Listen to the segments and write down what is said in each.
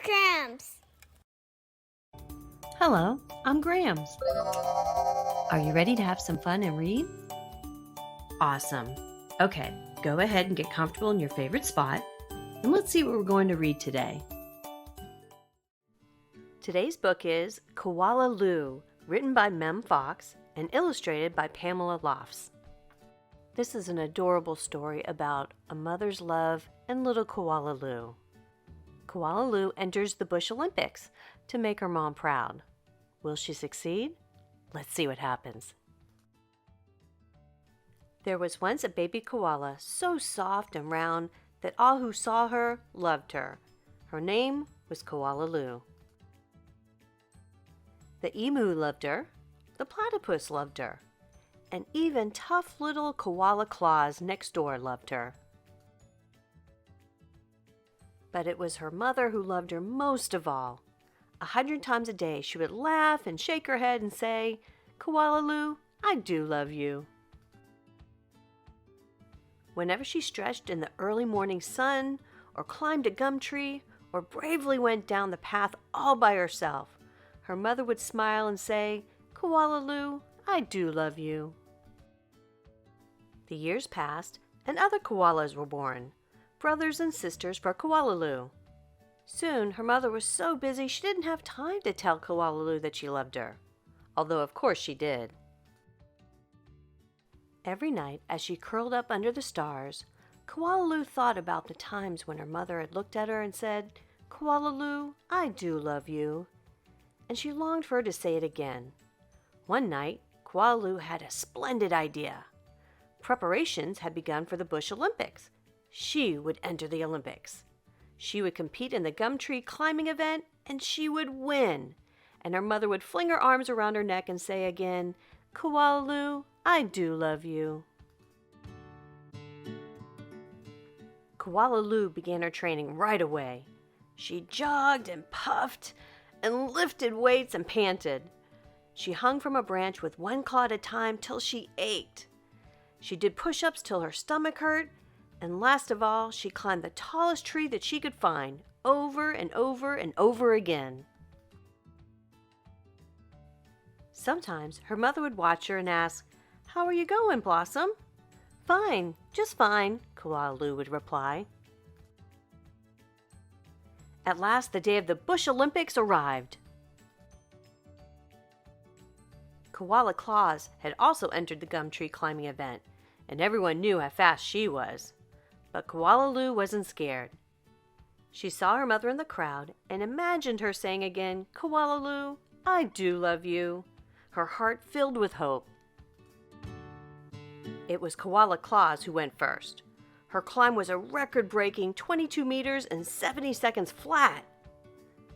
Grams. Hello, I'm Grams. Are you ready to have some fun and read? Awesome. Okay, go ahead and get comfortable in your favorite spot, and let's see what we're going to read today. Today's book is Koala Lou, written by Mem Fox and illustrated by Pamela Lofts. This is an adorable story about a mother's love and little Koala Lou. Koala Lou enters the Bush Olympics to make her mom proud. Will she succeed? Let's see what happens. There was once a baby koala so soft and round that all who saw her loved her. Her name was Koala Lou. The emu loved her, the platypus loved her, and even tough little Koala Claus next door loved her. But it was her mother who loved her most of all. 100 times a day she would laugh and shake her head and say, "Koala Lou, I do love you." Whenever she stretched in the early morning sun, or climbed a gum tree, or bravely went down the path all by herself, her mother would smile and say, "Koala Lou, I do love you." The years passed, and other koalas were born, brothers and sisters for Koala Lou. Soon, her mother was so busy she didn't have time to tell Koala Lou that she loved her, although of course she did. Every night, as she curled up under the stars, Koala Lou thought about the times when her mother had looked at her and said, "Koala Lou, I do love you." And she longed for her to say it again. One night, Koala Lou had a splendid idea. Preparations had begun for the Bush Olympics. She would enter the Olympics. She would compete in the gum tree climbing event, and she would win. And her mother would fling her arms around her neck and say again, "Koala Lou, I do love you." Koala Lou began her training right away. She jogged and puffed and lifted weights and panted. She hung from a branch with one claw at a time till she ached. She did push-ups till her stomach hurt, and last of all, she climbed the tallest tree that she could find, over and over and over again. Sometimes her mother would watch her and ask, "How are you going, Blossom?" "Fine, just fine," Koala Lou would reply. At last, the day of the Bush Olympics arrived. Koala Claus had also entered the gum tree climbing event, and everyone knew how fast she was. But Koala Lou wasn't scared. She saw her mother in the crowd and imagined her saying again, "Koala Lou, I do love you," her heart filled with hope. It was Koala Claus who went first. Her climb was a record-breaking 22 meters and 70 seconds flat.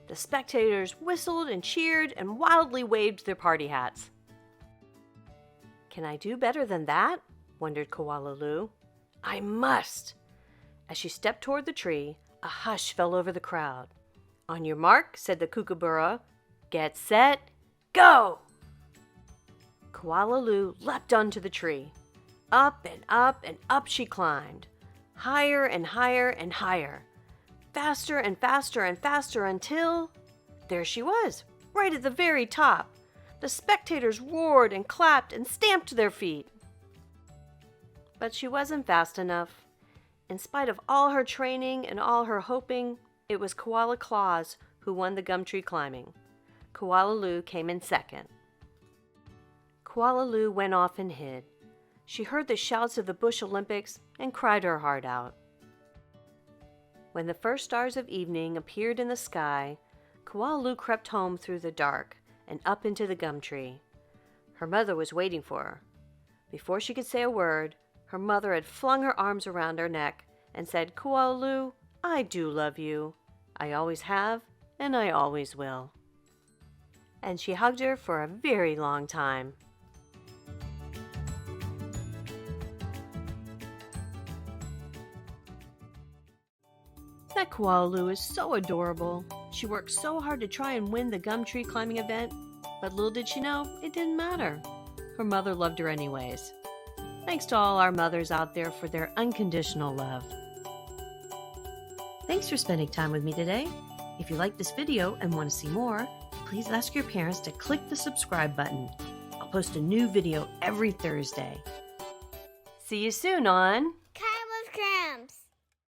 The spectators whistled and cheered and wildly waved their party hats. "Can I do better than that?" wondered Koala Lou. "I must!" As she stepped toward the tree, a hush fell over the crowd. "On your mark," said the kookaburra. "Get set, go!" Koala Lou leapt onto the tree. Up and up and up she climbed. Higher and higher and higher. Faster and faster and faster until... there she was, right at the very top. The spectators roared and clapped and stamped their feet. But she wasn't fast enough. In spite of all her training and all her hoping, it was Koala Claus who won the gum tree climbing. Koala Lou came in second. Koala Lou went off and hid. She heard the shouts of the Bush Olympics and cried her heart out. When the first stars of evening appeared in the sky, Koala Lou crept home through the dark and up into the gum tree. Her mother was waiting for her. Before she could say a word, her mother had flung her arms around her neck and said, "Koala Lou, I do love you. I always have, and I always will." And she hugged her for a very long time. That Koala Lou is so adorable. She worked so hard to try and win the gum tree climbing event, but little did she know, it didn't matter. Her mother loved her anyways. Thanks to all our mothers out there for their unconditional love. Thanks for spending time with me today. If you like this video and want to see more, please ask your parents to click the subscribe button. I'll post a new video every Thursday. See you soon on Kyla's Cramps.